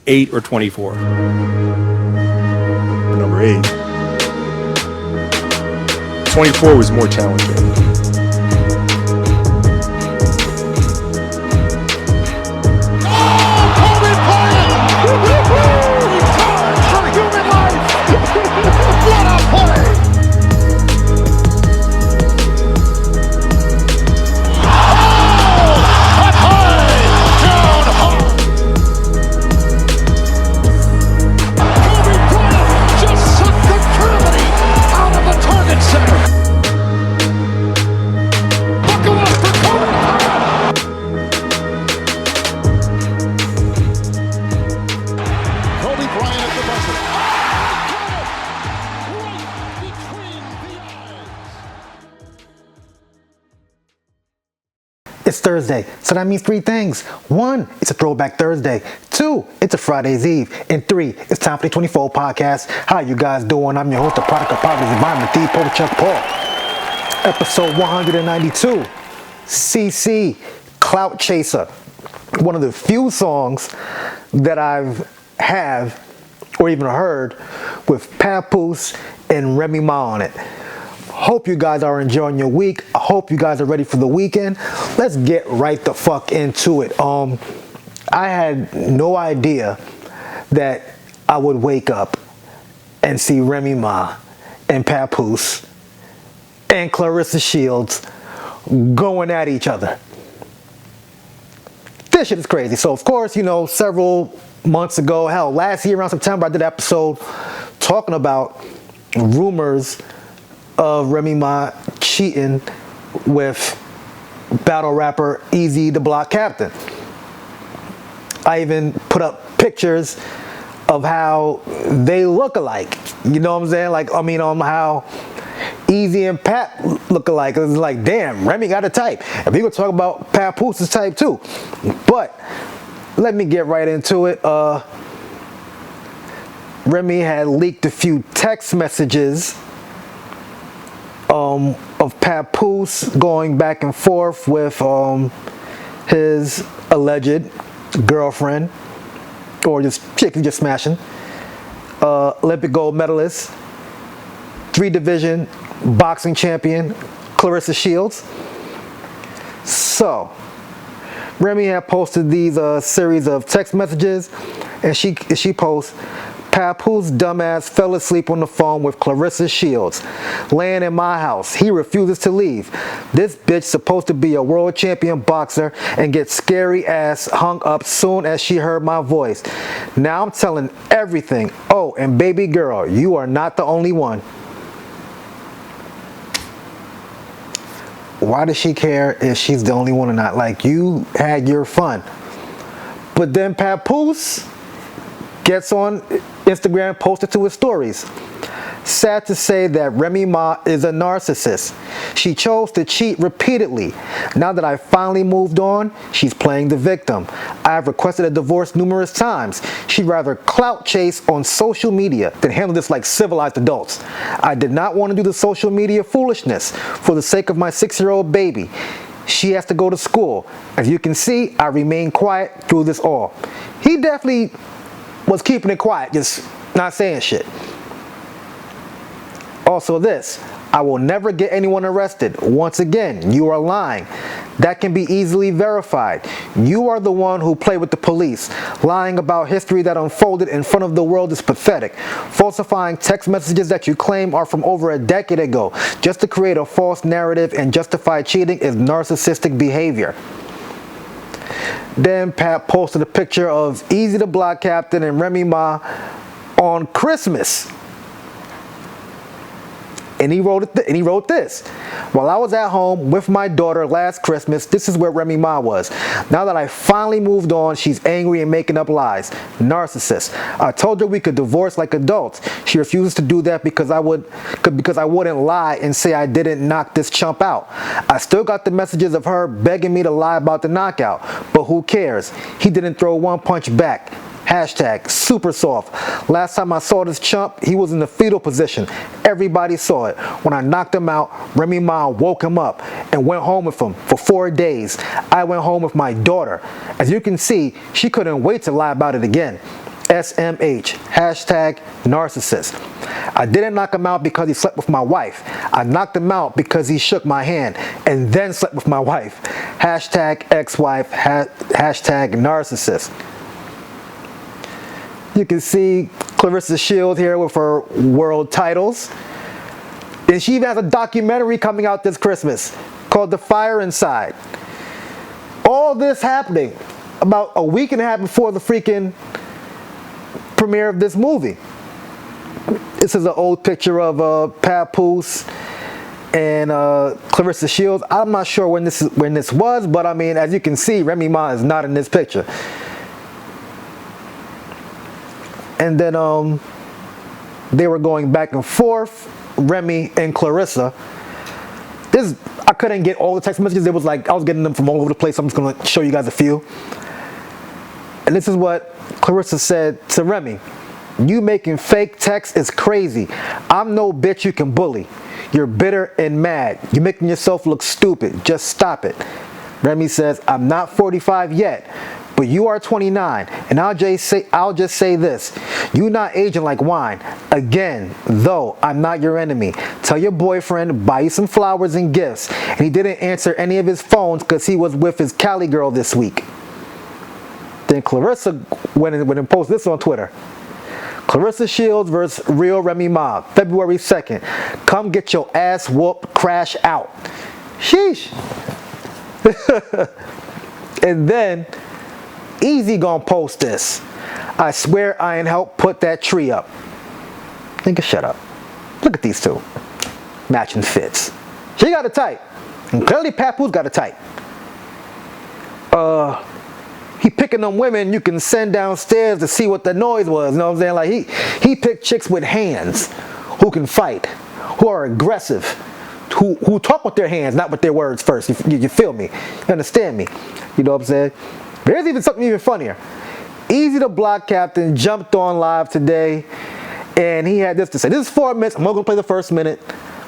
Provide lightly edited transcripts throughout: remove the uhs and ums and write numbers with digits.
8 or 24? Number 8. 24 was more challenging. It's Thursday, so that means 3 things. 1, it's a Throwback Thursday. 2, it's a Friday's Eve. And 3, it's time for the 24 podcast. How you guys doing? I'm your host, the product of poverty's environment, the Polar Chuck Paul. Episode 192, CC, Clout Chaser. One of the few songs that have or even heard with Papoose and Remy Ma on it. Hope you guys are enjoying your week. I hope you guys are ready for the weekend. Let's get right the fuck into it. I had no idea that I would wake up and see Remy Ma and Papoose and Claressa Shields going at each other. This shit is crazy. So of course, several months ago, hell, last year around September, I did an episode talking about rumors of Remy Ma cheating with battle rapper EZ the Block Captain. I even put up pictures of how they look alike. You know what I'm saying? How EZ and Pap look alike. It was like, damn, Remy got a type. And we gonna talk about Papoose's type too. But let me get right into it. Remy had leaked a few text messages of Papoose going back and forth with his alleged girlfriend, or just chick just smashing, Olympic gold medalist, 3-division boxing champion, Claressa Shields. So, Remy had posted these series of text messages, and she posts, Papoose dumbass fell asleep on the phone with Claressa Shields, laying in my house. He refuses to leave. This bitch supposed to be a world champion boxer and get scary ass hung up soon as she heard my voice. Now I'm telling everything. Oh, and baby girl, you are not the only one. Why does she care if she's the only one or not? Like, you had your fun. But then Papoose gets on Instagram, posted to his stories. Sad to say that Remy Ma is a narcissist. She chose to cheat repeatedly. Now that I finally moved on, she's playing the victim. I have requested a divorce numerous times. She'd rather clout chase on social media than handle this like civilized adults. I did not want to do the social media foolishness for the sake of my 6-year-old baby. She has to go to school. As you can see, I remained quiet through this all. He definitely was keeping it quiet, just not saying shit. Also this, I will never get anyone arrested. Once again, you are lying. That can be easily verified. You are the one who played with the police. Lying about history that unfolded in front of the world is pathetic. Falsifying text messages that you claim are from over a decade ago just to create a false narrative and justify cheating is narcissistic behavior. Then Pat posted a picture of EZ the Block Captain and Remy Ma on Christmas. And he wrote this. While I was at home with my daughter last Christmas, this is where Remy Ma was. Now that I finally moved on, she's angry and making up lies. Narcissist. I told her we could divorce like adults. She refuses to do that because I wouldn't lie and say I didn't knock this chump out. I still got the messages of her begging me to lie about the knockout, but who cares? He didn't throw one punch back. Hashtag super soft. Last time I saw this chump, he was in the fetal position. Everybody saw it. When I knocked him out, Remy Ma woke him up and went home with him for 4 days. I went home with my daughter. As you can see, she couldn't wait to lie about it again. SMH, hashtag narcissist. I didn't knock him out because he slept with my wife. I knocked him out because he shook my hand and then slept with my wife. Hashtag ex-wife, hashtag narcissist. You can see Claressa Shields here with her world titles. And she even has a documentary coming out this Christmas called The Fire Inside. All this happening about a week and a half before the freaking premiere of this movie. This is an old picture of Papoose and Claressa Shields. I'm not sure when this was, but I mean, as you can see, Remy Ma is not in this picture. And then they were going back and forth, Remy and Claressa. I couldn't get all the text messages. It was like I was getting them from all over the place. I'm just gonna show you guys a few. And this is what Claressa said to Remy. You making fake texts is crazy. I'm no bitch you can bully. You're bitter and mad. You're making yourself look stupid. Just stop it. Remy says, I'm not 45 yet, but you are 29. And I'll just say this. You not aging like wine. Again, though, I'm not your enemy. Tell your boyfriend, buy you some flowers and gifts. And he didn't answer any of his phones because he was with his Cali girl this week. Then Claressa went and posted this on Twitter. Claressa Shields versus Real Remy Ma, February 2nd. Come get your ass whooped, crash out. Sheesh. And then, Easy gonna post this. I swear I ain't helped put that tree up. Nigga, shut up. Look at these two. Matching fits. She got it tight. And clearly Papoose got it tight. He picking them women you can send downstairs to see what the noise was. You know what I'm saying? Like he picked chicks with hands who can fight, who are aggressive, who talk with their hands, not with their words first. You feel me? You understand me? You know what I'm saying? There's even something even funnier. Easy the Block Captain jumped on live today, and he had this to say. This is 4 minutes. I'm not gonna play the first minute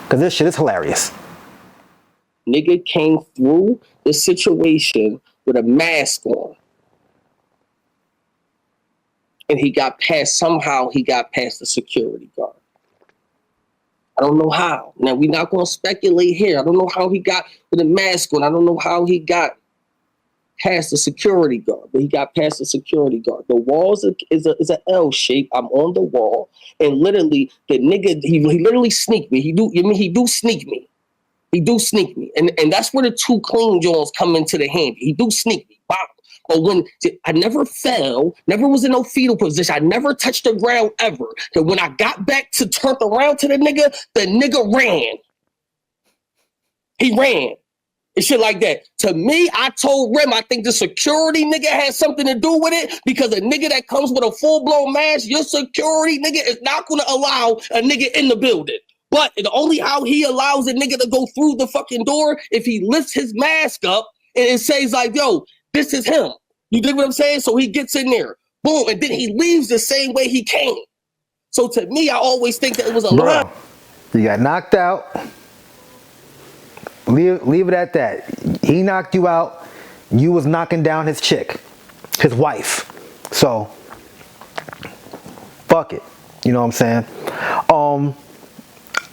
because this shit is hilarious. Nigga came through the situation with a mask on. And somehow he got past the security guard. I don't know how. Now, we're not going to speculate here. I don't know how he got with a mask on. I don't know how he got past the security guard, but he got past the security guard. The wall is an L shape. I'm on the wall, and literally, the nigga, he literally sneaked me. He do sneak me. He do sneak me. And that's where the two clean Jones come into the hand. He do sneak me. Wow. But when I never fell, never was in no fetal position, I never touched the ground ever. That when I got back to turn around to the nigga ran. He ran. And shit like that. To me, I told Rem, I think the security nigga has something to do with it, because a nigga that comes with a full-blown mask, your security nigga is not going to allow a nigga in the building. But the only how he allows a nigga to go through the fucking door if he lifts his mask up and it says like, yo, this is him. You dig what I'm saying? So he gets in there. Boom. And then he leaves the same way he came. So to me, I always think that it was a lie. You got knocked out. Leave it at that. He knocked you out. You was knocking down his chick, his wife. So, fuck it. You know what I'm saying?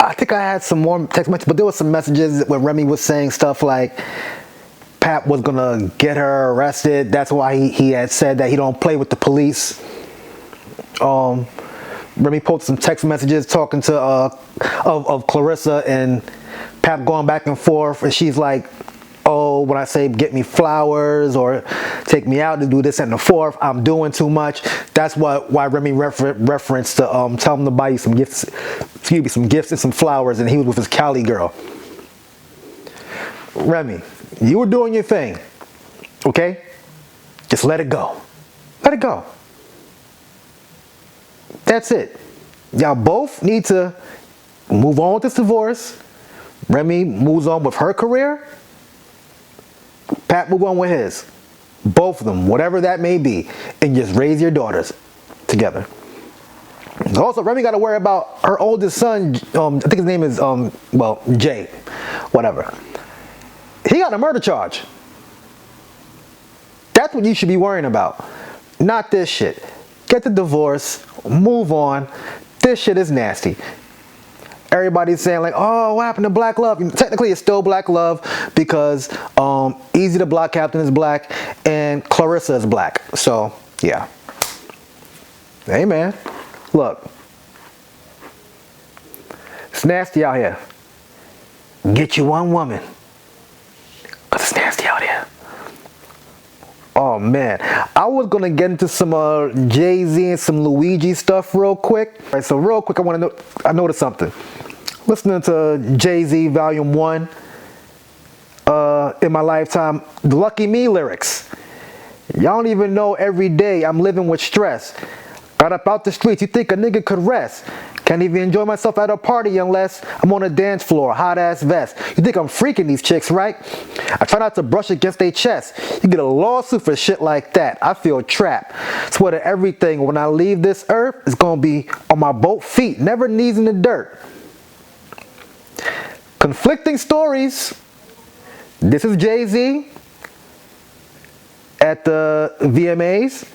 I think I had some more text messages, but there was some messages where Remy was saying stuff like Pap was gonna get her arrested. That's why he had said that he don't play with the police. Remy posted some text messages talking to of Claressa and Pap going back and forth, and she's like, oh, when I say get me flowers or take me out to do this and the fourth, I'm doing too much. That's why Remy referenced to tell him to buy you some gifts, some gifts and some flowers, and he was with his Cali girl. Remy, you were doing your thing, okay? Just let it go. Let it go. That's it. Y'all both need to move on with this divorce. Remy moves on with her career. Pat move on with his. Both of them, whatever that may be, and just raise your daughters together. Also, Remy got to worry about her oldest son. I think his name is Jay, whatever. He got a murder charge. That's what you should be worrying about, not this shit. get the divorce, move on. This shit is nasty. Everybody's saying like, oh, what happened to black love? Technically, it's still black love because Easy the Block Captain is black and Claressa is black. So, yeah. Hey, man. Look. It's nasty out here. Get you one woman. Because it's nasty out here. Oh, man. I was going to get into some JayZ and some Luigi stuff real quick. All right, so real quick, I noticed something. Listening to JayZ Volume 1 in my lifetime, the Lucky Me lyrics. Y'all don't even know every day I'm living with stress. Got up out the streets, you think a nigga could rest. Can't even enjoy myself at a party unless I'm on a dance floor, hot ass vest. You think I'm freaking these chicks, right? I try not to brush against their chest. You get a lawsuit for shit like that. I feel trapped. Swear to everything, when I leave this earth, it's gonna be on my both feet, never knees in the dirt. Conflicting stories. This is JayZ at the VMAs.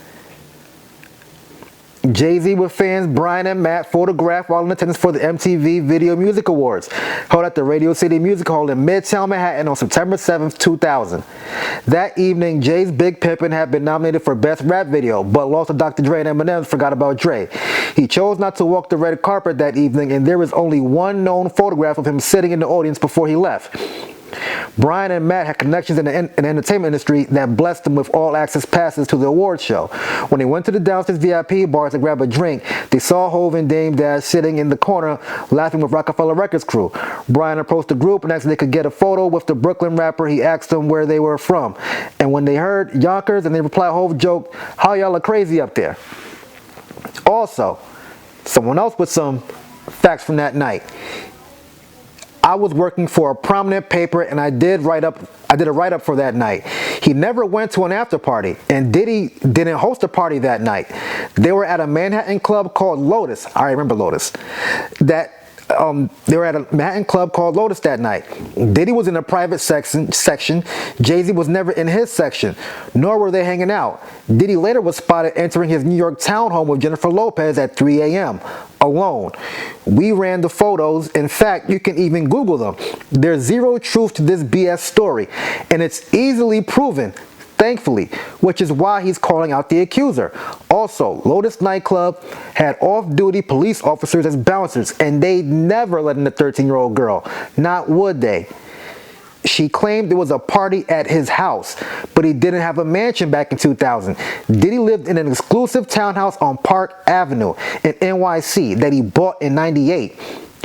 JayZ with fans Brian and Matt photographed while in attendance for the MTV Video Music Awards, held at the Radio City Music Hall in Midtown Manhattan on September 7th, 2000. That evening, Jay's Big Pimpin' had been nominated for Best Rap Video, but lost to Dr. Dre and Eminem forgot about Dre. He chose not to walk the red carpet that evening, and there is only one known photograph of him sitting in the audience before he left. Brian and Matt had connections in the entertainment industry that blessed them with all access passes to the award show. When they went to the downstairs VIP bar to grab a drink, they saw Hov and Dame Dash sitting in the corner laughing with Rockefeller Records crew. Brian approached the group and asked if they could get a photo with the Brooklyn rapper. He asked them where they were from. And when they heard Yonkers and they replied, Hov joked, how y'all are crazy up there. Also, someone else with some facts from that night. I was working for a prominent paper and I did a write-up for that night. He never went to an after party, and Diddy didn't host a party that night. They were at a Manhattan club called Lotus. I remember Lotus. They were at a Manhattan club called Lotus that night. Diddy was in a private section. JayZ was never in his section, nor were they hanging out. Diddy later was spotted entering his New York townhome with Jennifer Lopez at 3 a.m. alone. We ran the photos. In fact, you can even Google them. There's zero truth to this BS story, and it's easily proven, thankfully, which is why he's calling out the accuser. Also, Lotus nightclub had off-duty police officers as bouncers, and they never let in a 13-year-old girl. Not would they. She claimed there was a party at his house, but he didn't have a mansion back in 2000. Diddy lived in an exclusive townhouse on Park Avenue in NYC that he bought in '98.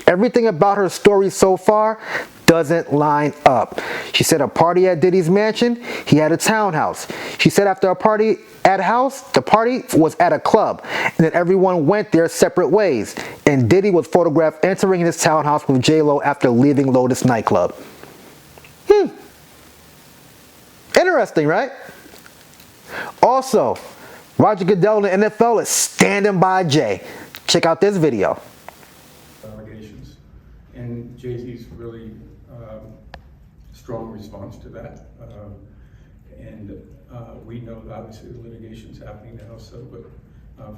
Everything about her story so far doesn't line up. She said a party at Diddy's mansion, he had a townhouse. She said after a party at house, the party was at a club, and then everyone went their separate ways. And Diddy was photographed entering his townhouse with J-Lo after leaving Lotus nightclub. Interesting, right? Also, Roger Goodell in the NFL is standing by Jay. Check out this video. Allegations, and JayZ's really strong response to that. We know that obviously the litigation's happening now, so but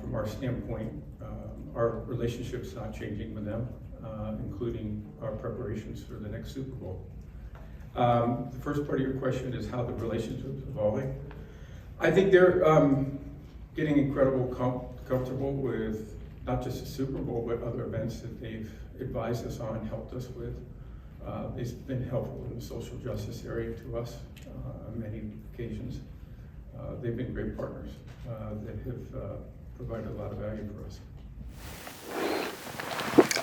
from our standpoint, our relationship's not changing with them, including our preparations for the next Super Bowl. The first part of your question is how the relationship's evolving. I think they're getting incredibly comfortable with not just the Super Bowl, but other events that they've advised us on, helped us with. It's been helpful in the social justice area to us on many occasions. They've been great partners that have provided a lot of value for us.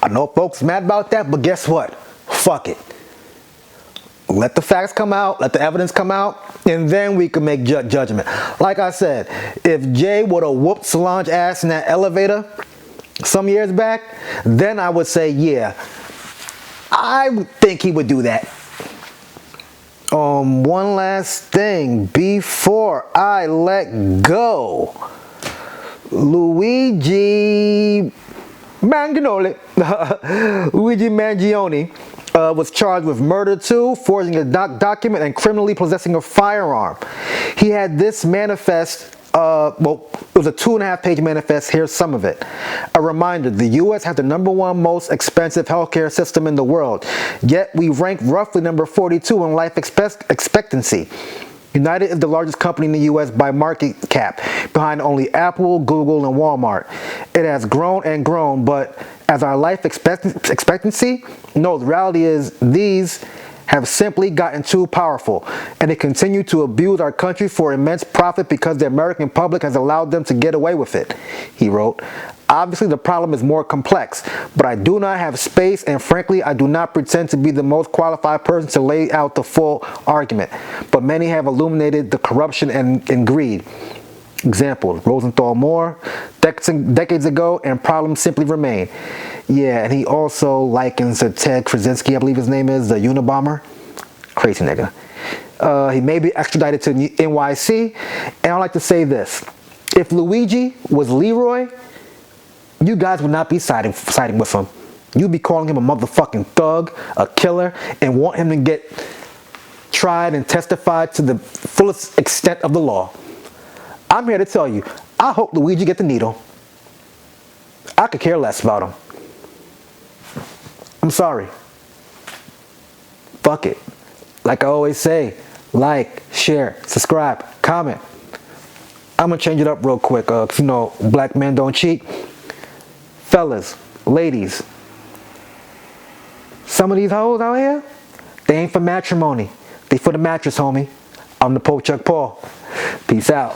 I know folks mad about that, but guess what? Fuck it. Let the facts come out, let the evidence come out, and then we can make judgment. Like I said, if Jay would have whooped Solange's ass in that elevator some years back, then I would say, yeah, I would think he would do that. One last thing before I let go. Luigi Mangione was charged with murder too, forging a document, and criminally possessing a firearm. He had this manifest Well, it was a 2.5-page manifest. Here's some of it. A reminder, the U.S. has the #1 most expensive healthcare system in the world, yet we rank roughly number 42 in life expectancy. United is the largest company in the U.S. by market cap, behind only Apple, Google, and Walmart. It has grown and grown, but as our life expectancy, no, the reality is these have simply gotten too powerful, and they continue to abuse our country for immense profit because the American public has allowed them to get away with it, he wrote. Obviously, the problem is more complex, but I do not have space, and frankly, I do not pretend to be the most qualified person to lay out the full argument. But many have illuminated the corruption and greed. Example, Rosenthal Moore, decades ago, and problems simply remain. Yeah, and he also likens to Ted Krasinski, I believe his name is, the Unabomber. Crazy nigga. He may be extradited to NYC, and I'd like to say this. If Luigi was Leroy, you guys would not be siding with him. You'd be calling him a motherfucking thug, a killer, and want him to get tried and testified to the fullest extent of the law. I'm here to tell you, I hope Luigi get the needle. I could care less about him. I'm sorry. Fuck it. Like I always say, like, share, subscribe, comment. I'm gonna change it up real quick, 'cause you know, black men don't cheat. Fellas, ladies, some of these hoes out here, they ain't for matrimony. They for the mattress, homie. I'm the Poe Chuck Paul. Peace out.